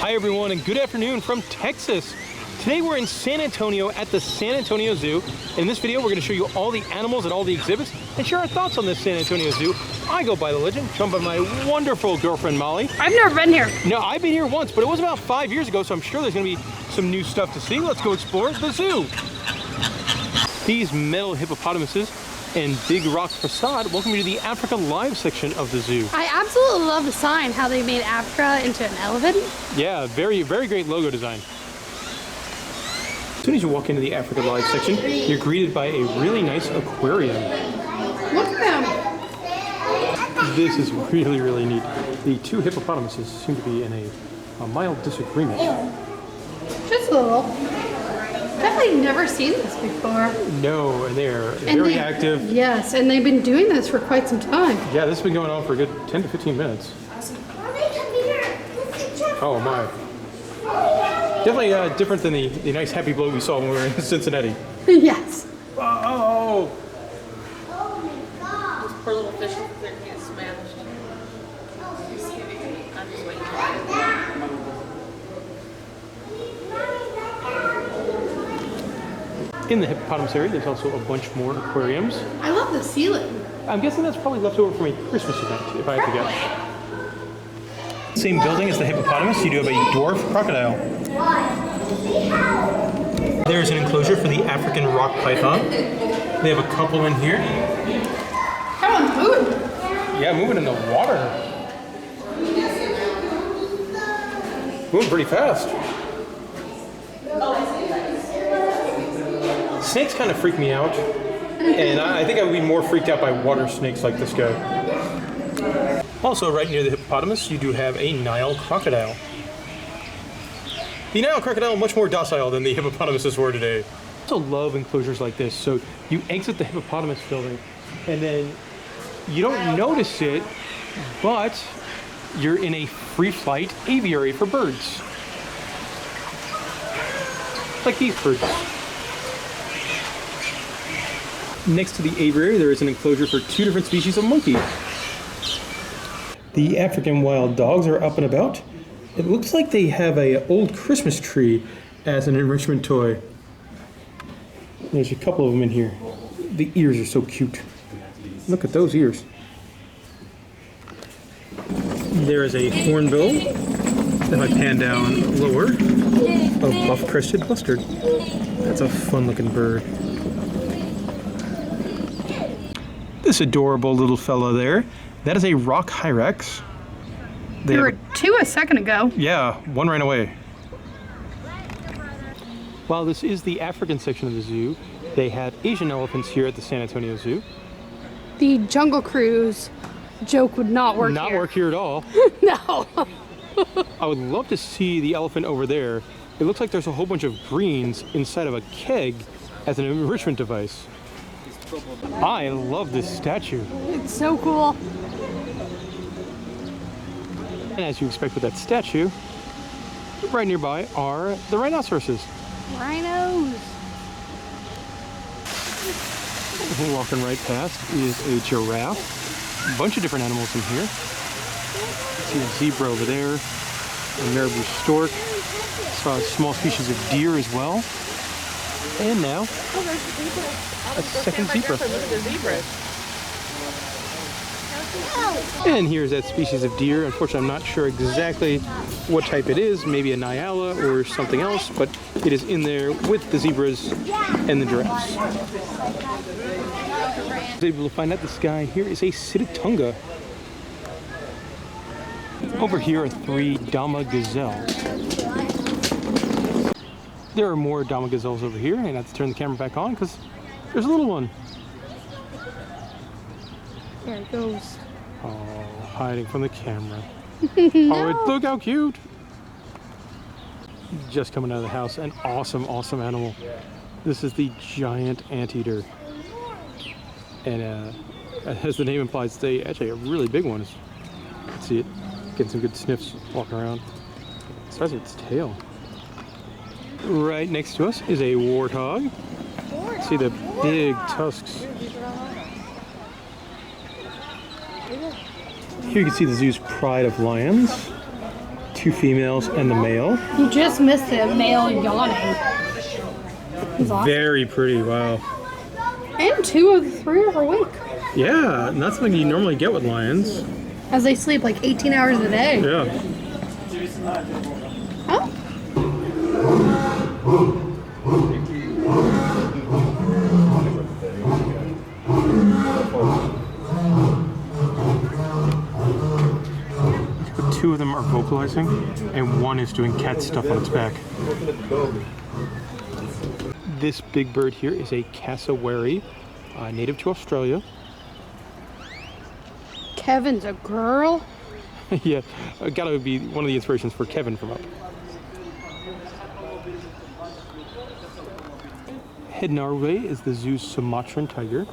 Hi everyone and good afternoon from Texas. Today we're in San Antonio at the San Antonio Zoo. In this video we're going to show you all the animals and all the exhibits and share our thoughts on this San Antonio Zoo. I go by the legend, joined by my wonderful girlfriend Molly. I've never been here. No, I've been here once, but it was about 5 years ago, so I'm sure there's going to be some new stuff to see. Let's go explore the zoo. These metal hippopotamuses and big rock facade welcome you to the Africa Live section of the zoo. I absolutely love the sign, how they made Africa into an elephant. Yeah, very great logo design. As soon as you walk into the Africa Live section, you're greeted by a really nice aquarium. Look at them. This is really neat. The two hippopotamuses seem to be in a mild disagreement. Just a little. Definitely never seen this before. No, and they're very active. Yes, and they've been doing this for quite some time. Yeah, this has been going on for a good 10 to 15 minutes. Oh my. Definitely different than the nice happy blow we saw when we were in Cincinnati. Yes. Oh! Oh my god. Those poor little fish over there can't Spanish. I'm just waiting for In the hippopotamus area, there's also a bunch more aquariums. I love the ceiling. I'm guessing that's probably left over from a Christmas event, if I had to guess. Same building as the hippopotamus, you do have a dwarf crocodile. There's an enclosure for the African rock python. They have a couple in here. Come on, moving. Yeah, moving in the water. Moving pretty fast. Snakes kind of freak me out, and I think I would be more freaked out by water snakes like this guy. Also, right near the hippopotamus, you do have a Nile crocodile. The Nile crocodile much more docile than the hippopotamuses were today. I also love enclosures like this. So you exit the hippopotamus building, and then you don't notice it, but you're in a free flight aviary for birds. Like these birds. Next to the aviary, there is an enclosure for two different species of monkey. The African wild dogs are up and about. It looks like they have an old Christmas tree as an enrichment toy. There's a couple of them in here. The ears are so cute. Look at those ears. There is a hornbill, if I pan down lower, a buff-crested bustard. That's a fun-looking bird. This adorable little fella there, that is a rock hyrax. There were two a second ago. Yeah, one ran away. While this is the African section of the zoo, they have Asian elephants here at the San Antonio Zoo. The Jungle Cruise joke would not work here. Not work here at all. No. I would love to see the elephant over there. It looks like there's a whole bunch of greens inside of a keg as an enrichment device. I love this statue. It's so cool. And as you expect with that statue, right nearby are the rhinoceroses. Rhinos. Walking right past is a giraffe. A bunch of different animals in here. See a zebra over there, a marabou stork. Saw a small species of deer as well. And now, a second zebra. And here's that species of deer. Unfortunately, I'm not sure exactly what type it is. Maybe a Nyala or something else, but it is in there with the zebras and the giraffes. I was able to find out this guy here is a Sitatunga. Over here are three Dama gazelles. There are more Dama gazelles over here, and I have to turn the camera back on because there's a little one. There it goes. Oh, hiding from the camera. No. Oh, look how cute. Just coming out of the house, an awesome animal. This is the giant anteater. And as the name implies, it's actually a really big one. You can see it getting some good sniffs walking around. Especially its tail. Right next to us is a warthog. See the big tusks. Here you can see the zoo's pride of lions. 2 females and the male. You just missed the male yawning. He's awesome. Very pretty, wow. And 2 of the 3 are awake. Yeah, and that's something you normally get with lions. As they sleep like 18 hours a day. Yeah. Oh. Two of them are vocalizing, and one is doing cat stuff on its back. This big bird here is a cassowary, native to Australia. Kevin's a girl. Yeah, gotta be one of the inspirations for Kevin from Up. Heading our way is the zoo's Sumatran tiger.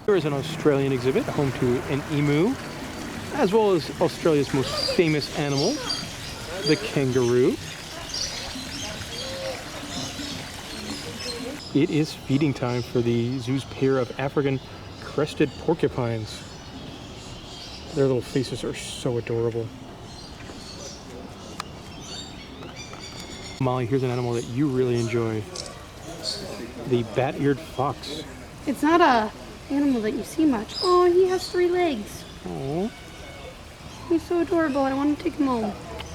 Here is an Australian exhibit, home to an emu, as well as Australia's most famous animal, the kangaroo. It is feeding time for the zoo's pair of African crested porcupines. Their little faces are so adorable. Molly, here's an animal that you really enjoy. The bat-eared fox. It's not a animal that you see much. Oh, he has 3 legs. Oh. He's so adorable. I want to take him home.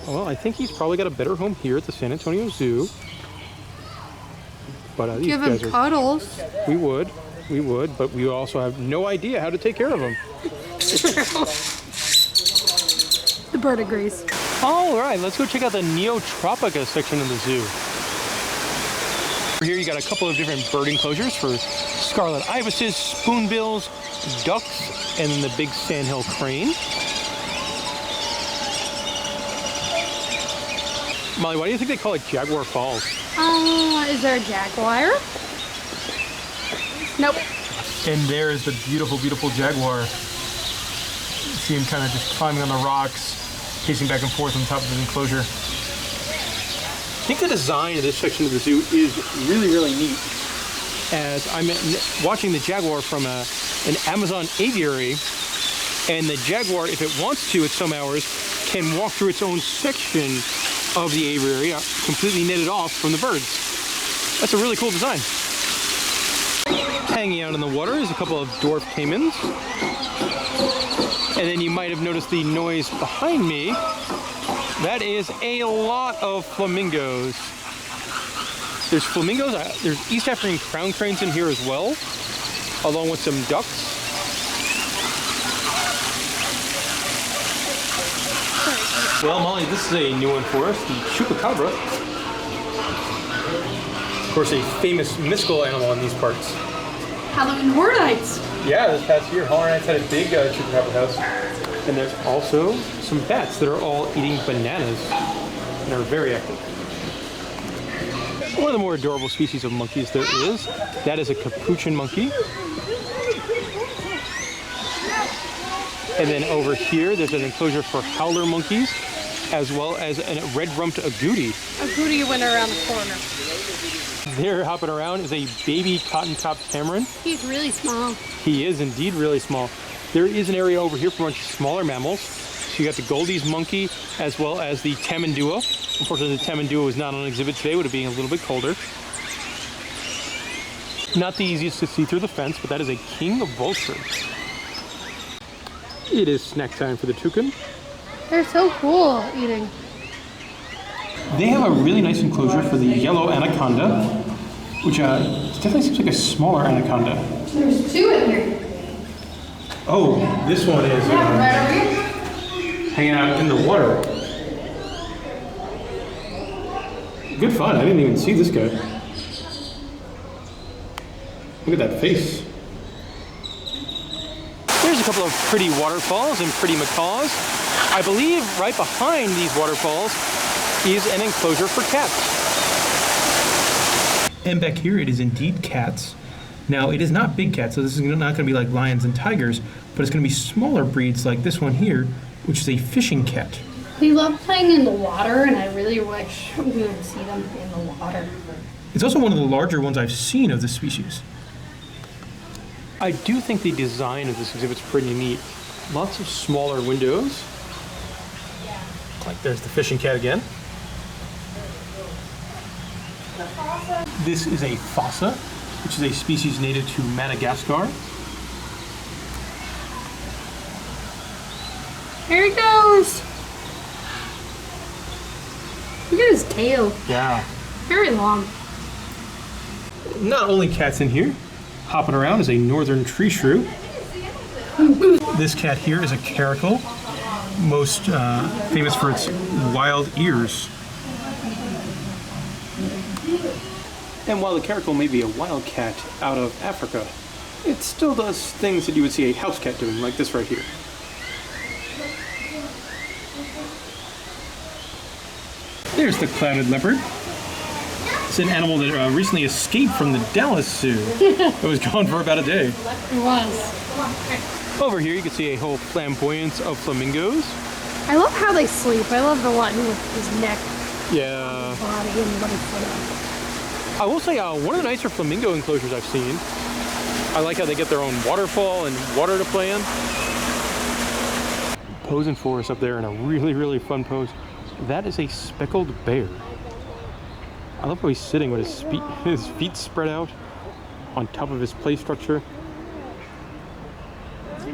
Well, I think he's probably got a better home here at the San Antonio Zoo. But these Give him guys are... cuddles. We would, but we also have no idea how to take care of him. The bird agrees. All right, let's go check out the neotropica section of the zoo. Over here you got a couple of different bird enclosures for scarlet ibises, spoonbills, ducks, and then the big sandhill crane. Molly, why do you think they call it Jaguar Falls? Is there a jaguar? Nope. And there is the beautiful, beautiful jaguar. See him kind of just climbing on the rocks, pacing back and forth on top of his enclosure. I think the design of this section of the zoo is really, really neat. As I'm watching the jaguar from an Amazon aviary, and the jaguar, if it wants to at some hours, can walk through its own section of the aviary, completely netted off from the birds. That's a really cool design. Hanging out in the water is a couple of dwarf caimans. And then you might have noticed the noise behind me. That is a lot of flamingos. There's flamingos, there's East African crown cranes in here as well, along with some ducks. Well, Molly, this is a new one for us, the chupacabra. Of course, a famous mystical animal in these parts. Halloween Horror Nights. Yeah, this past year, Horror Nights had a big chupacabra house. And there's also some bats that are all eating bananas and are very active. One of the more adorable species of monkeys there is, that is a capuchin monkey. And then over here, there's an enclosure for howler monkeys, as well as a red-rumped agouti. Agouti went around the corner. There, hopping around, is a baby cotton-top tamarin. He's really small. He is indeed really small. There is an area over here for much smaller mammals. So you got the Goldie's monkey, as well as the tamandua. Unfortunately, the tamandua is not on exhibit today, with it being a little bit colder. Not the easiest to see through the fence, but that is a king vulture. It is snack time for the toucan. They're so cool eating. They have a really nice enclosure for the yellow anaconda, which definitely seems like a smaller anaconda. There's 2 in here. Oh, this one is Right over here. hanging out in the water. Good fun. I didn't even see this guy. Look at that face. There's a couple of pretty waterfalls and pretty macaws. I believe right behind these waterfalls is an enclosure for cats. And back here it is indeed cats. Now it is not big cats, so this is not going to be like lions and tigers, but it's going to be smaller breeds like this one here, which is a fishing cat. They love playing in the water, and I really wish we would see them in the water. It's also one of the larger ones I've seen of this species. I do think the design of this exhibit's pretty neat. Lots of smaller windows. Like there's the fishing cat again. This is a fossa, which is a species native to Madagascar. Here he goes. Look at his tail. Yeah. Very long. Not only cats in here, hopping around is a northern tree shrew. This cat here is a caracal, most famous for its wild ears. And while the caracal may be a wild cat out of Africa, it still does things that you would see a house cat doing, like this right here. There's the clouded leopard. It's an animal that recently escaped from the Dallas Zoo. It was gone for about a day. It was. Over here you can see a whole flamboyance of flamingos. I love how they sleep. I love the one with his neck, Yeah. body, and what he's I will say one of the nicer flamingo enclosures I've seen. I like how they get their own waterfall and water to play in. Posing for us up there in a really, really fun pose. That is a speckled bear. I love how he's sitting with his feet spread out on top of his play structure.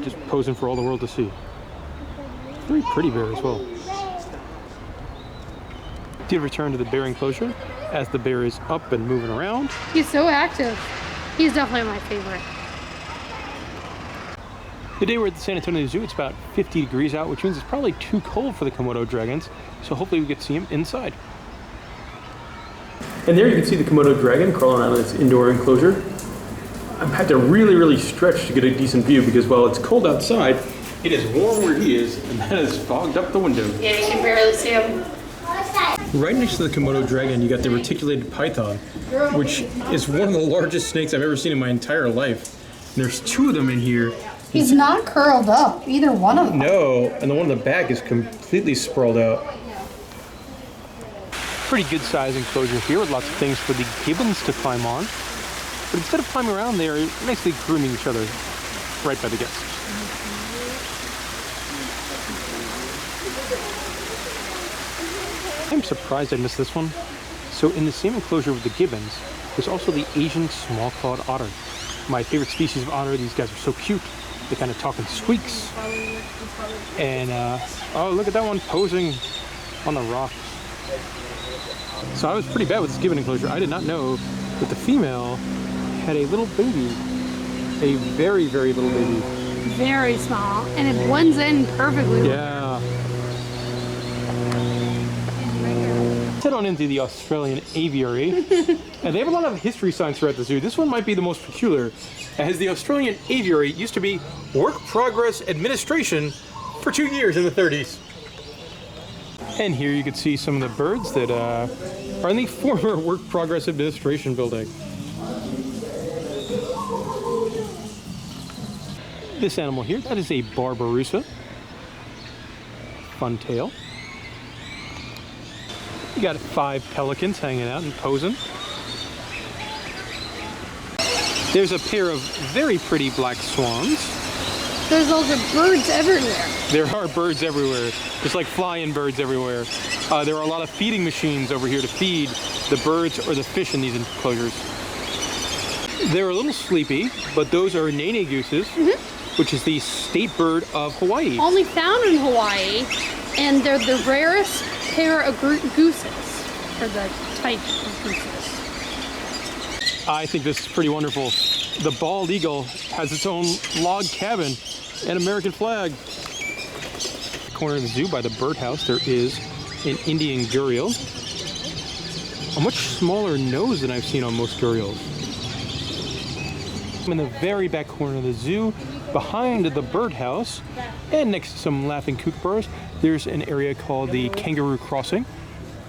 Just posing for all the world to see. Very pretty bear as well. Did return to the bear enclosure as the bear is up and moving around. He's so active. He's definitely my favorite. Today we're at the San Antonio Zoo. It's about 50 degrees out, which means it's probably too cold for the Komodo dragons. So hopefully we get to see him inside. And there you can see the Komodo dragon crawling around this indoor enclosure. I've had to really, really stretch to get a decent view because while it's cold outside, it is warm where he is, and that has fogged up the window. Yeah, you can barely see him. Right next to the Komodo dragon, you got the reticulated python, which is one of the largest snakes I've ever seen in my entire life. And there's two of them in here. He's not curled up, either one of them. No, and the one in the back is completely sprawled out. Pretty good size enclosure here with lots of things for the gibbons to climb on. But instead of climbing around, they are nicely grooming each other right by the guests. I'm surprised I missed this one. So in the same enclosure with the gibbons, there's also the Asian small-clawed otter. My favorite species of otter. These guys are so cute. They kind of talk in squeaks. And, oh, look at that one posing on the rock. So I was pretty bad with this gibbon enclosure. I did not know that the female had a little baby. A very, very little baby. Very small, and it blends in perfectly. Yeah. Let's head on into the Australian Aviary. And they have a lot of history signs throughout the zoo. This one might be the most peculiar, as the Australian Aviary used to be Work Progress Administration for 2 years in the 30s. And here you can see some of the birds that are in the former Work Progress Administration building. This animal here, that is a Barbaroussa. Fun tail. You got 5 pelicans hanging out and posing. There's a pair of very pretty black swans. There's also birds everywhere. There are birds everywhere, just like flying birds everywhere. There are a lot of feeding machines over here to feed the birds or the fish in these enclosures. They're a little sleepy, but those are nene gooses, which is the state bird of Hawaii. Only found in Hawaii, and they're the rarest pair of gooses, or the type of gooses. I think this is pretty wonderful. The bald eagle has its own log cabin and American flag. In the corner of the zoo by the birdhouse, there is an Indian gharial. A much smaller nose than I've seen on most gharials. I'm in the very back corner of the zoo, behind the birdhouse, and next to some laughing kookaburras, there's an area called the Kangaroo Crossing,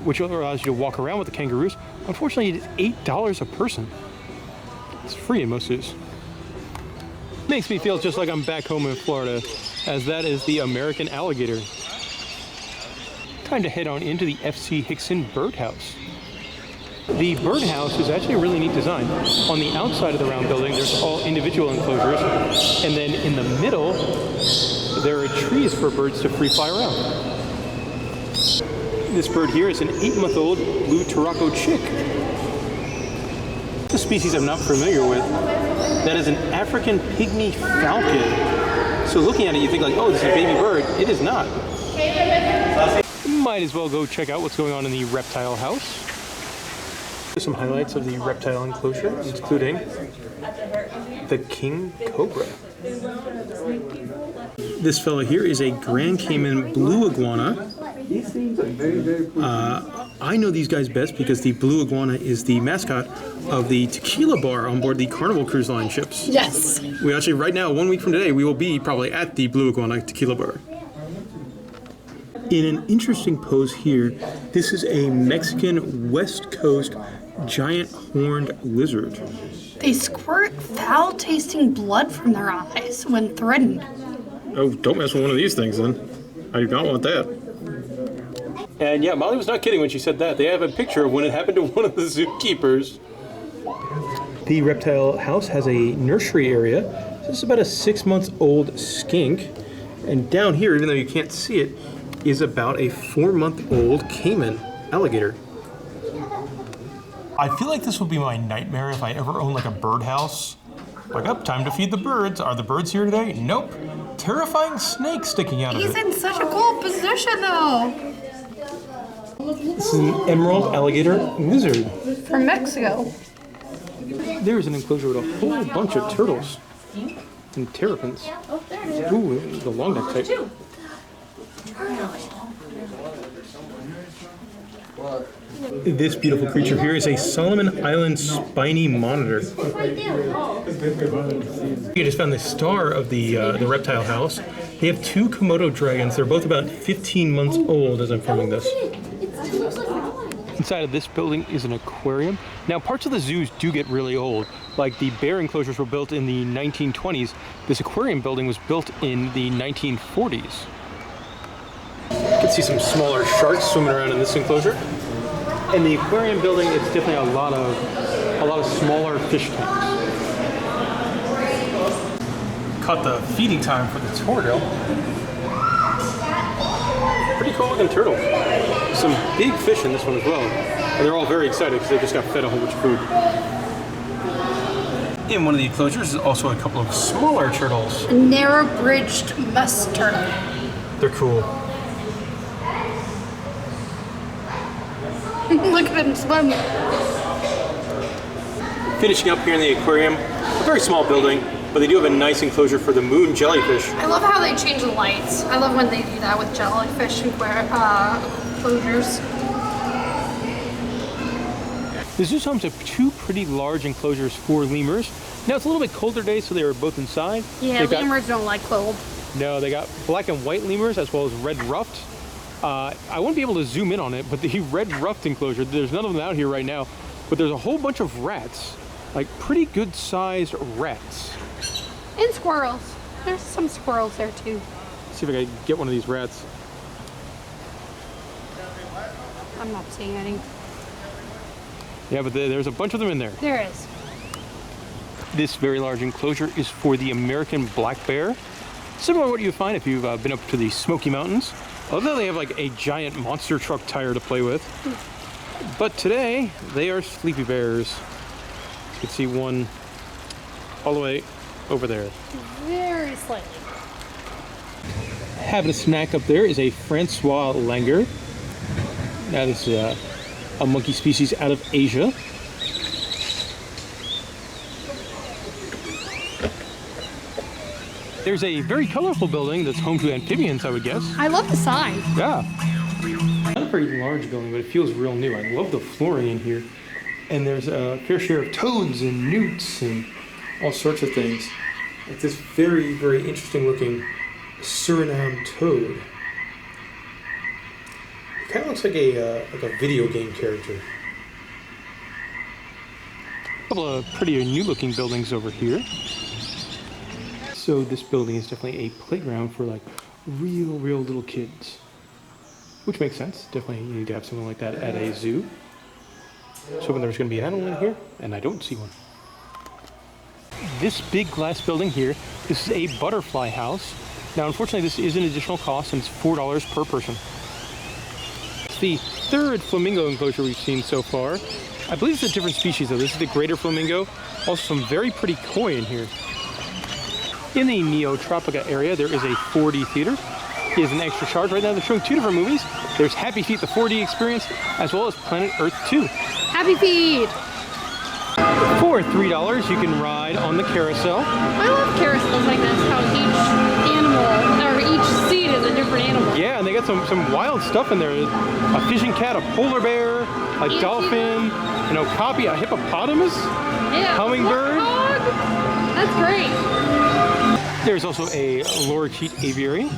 which allows you to walk around with the kangaroos. Unfortunately, it is $8 a person. It's free in most zoos. Makes me feel just like I'm back home in Florida, as that is the American alligator. Time to head on into the F.C. Hickson birdhouse. The birdhouse is actually a really neat design. On the outside of the round building, there's all individual enclosures, and then in the middle, there are trees for birds to free fly around. This bird here is an 8-month-old blue Turako chick. The species I'm not familiar with, that is an African pygmy falcon. So looking at it, you think like, oh, this is a baby bird. It is not. Might as well go check out what's going on in the reptile house. Some highlights of the reptile enclosure, including the king cobra. This fella here is a Grand Cayman blue iguana. I know these guys best because the blue iguana is the mascot of the tequila bar on board the Carnival Cruise Line ships. Yes. We actually, right now, 1 week from today, we will be probably at the blue iguana tequila bar. In an interesting pose here, this is a Mexican West Coast giant horned lizard. They squirt foul-tasting blood from their eyes when threatened. Oh, don't mess with one of these things then. I do not want that. And yeah, Molly was not kidding when she said that. They have a picture of when it happened to one of the zookeepers. The reptile house has a nursery area. This is about a 6-month-old skink. And down here, even though you can't see it, is about a 4-month-old Cayman alligator. I feel like this would be my nightmare if I ever owned like a birdhouse. Like, up, time to feed the birds. Are the birds here today? Nope. Terrifying snake sticking out of it. He's in such a cool position, though. This is an emerald alligator lizard. From Mexico. There's an enclosure with a whole bunch of turtles and terrapins. Ooh, the long neck type. This beautiful creature here is a Solomon Island spiny monitor. You just found the star of the reptile house. They have 2 komodo dragons. They're both about 15 months old as I'm filming this. Inside of this building is an aquarium. Now, parts of the zoos do get really old. Like the bear enclosures were built in the 1920s. This aquarium building was built in the 1940s. You can see some smaller sharks swimming around in this enclosure. In the aquarium building, it's definitely a lot of smaller fish tanks. Caught the feeding time for the tortoise. Pretty cool looking turtle. Some big fish in this one as well. And they're all very excited because they just got fed a whole bunch of food. In one of the enclosures is also a couple of smaller turtles. A narrow-bridged musk turtle. They're cool. Look at him swim. Finishing up here in the aquarium, a very small building, but they do have a nice enclosure for the moon jellyfish. I love how they change the lights. I love when they do that with jellyfish enclosures. The zoo's home to 2 pretty large enclosures for lemurs. Now it's a little bit colder day, so they are both inside. Yeah, lemurs don't like cold. No, they got black and white lemurs as well as red ruffed. I won't be able to zoom in on it, but the red ruffed enclosure, there's none of them out here right now, but there's a whole bunch of rats, like pretty good sized rats. And squirrels. There's some squirrels there too. Let's see if I can get one of these rats. I'm not seeing any. Yeah, but there's a bunch of them in there. There is. This very large enclosure is for the American black bear. Similar to what you find if you've been up to the Smoky Mountains. Although they have like a giant monster truck tire to play with. But today, they are sleepy bears. You can see one all the way over there. Very slightly. Having a snack up there is a Francois Langer. Now this is a monkey species out of Asia. There's a very colorful building that's home to amphibians, I would guess. I love the sign. Yeah. Not a very large building, but it feels real new. I love the flooring in here. And there's a fair share of toads and newts and all sorts of things. Like this very, very interesting looking Suriname toad. It kind of looks like a video game character. A couple of pretty new looking buildings over here. So this building is definitely a playground for like real little kids. Which makes sense. Definitely you need to have something like that at a zoo. I was hoping there was going to be an animal in here, and I don't see one. This big glass building here, this is a butterfly house. Now, unfortunately, this is an additional cost, and it's $4 per person. It's the third flamingo enclosure we've seen so far. I believe it's a different species, though. This is the greater flamingo. Also, some very pretty koi in here. In the neotropica area, there is a 4D theater. It is an extra charge. Right now, they're showing two different movies. There's Happy Feet, the 4D experience, as well as Planet Earth 2. Happy Feet! For $3, you can ride on the carousel. I love carousels like this, how each animal, or each seat is a different animal. Yeah, and they got some wild stuff in there. A fishing cat, a polar bear, a dolphin, an okapi, a hippopotamus, hummingbird. That's great. There's also a lorikeet aviary.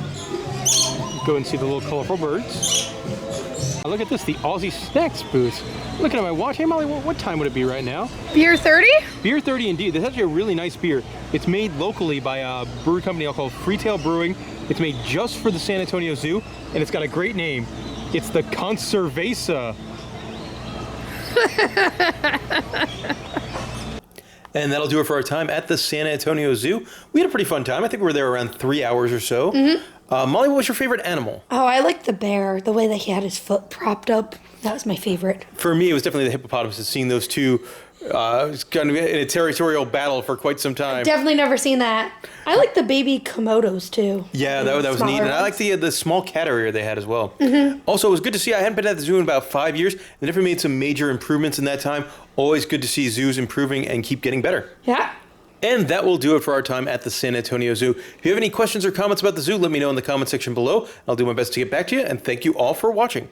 Go and see the little colorful birds. Look at this, the Aussie Snacks booth. Looking at my watch. Hey Molly, what time would it be right now? Beer 30? Beer 30 indeed. This is actually a really nice beer. It's made locally by a brewery company called Retail Brewing. It's made just for the San Antonio Zoo, and it's got a great name. It's the Conservesa. And that'll do it for our time at the San Antonio Zoo. We had a pretty fun time. I think we were there around 3 hours or so. Molly, what was your favorite animal? Oh, I liked the bear, the way that he had his foot propped up. That was my favorite. For me, it was definitely the hippopotamus. Seeing those two kind of in a territorial battle for quite some time. Definitely never seen that. I like the baby komodos too. Yeah, that was neat. And I like the small cat area they had as well. Also, it was good to see. I hadn't been at the zoo in about 5 years. They definitely made some major improvements in that time. Always good to see zoos improving and keep getting better. Yeah. And that will do it for our time at the San Antonio Zoo. If you have any questions or comments about the zoo, let me know in the comment section below. I'll do my best to get back to you, and thank you all for watching.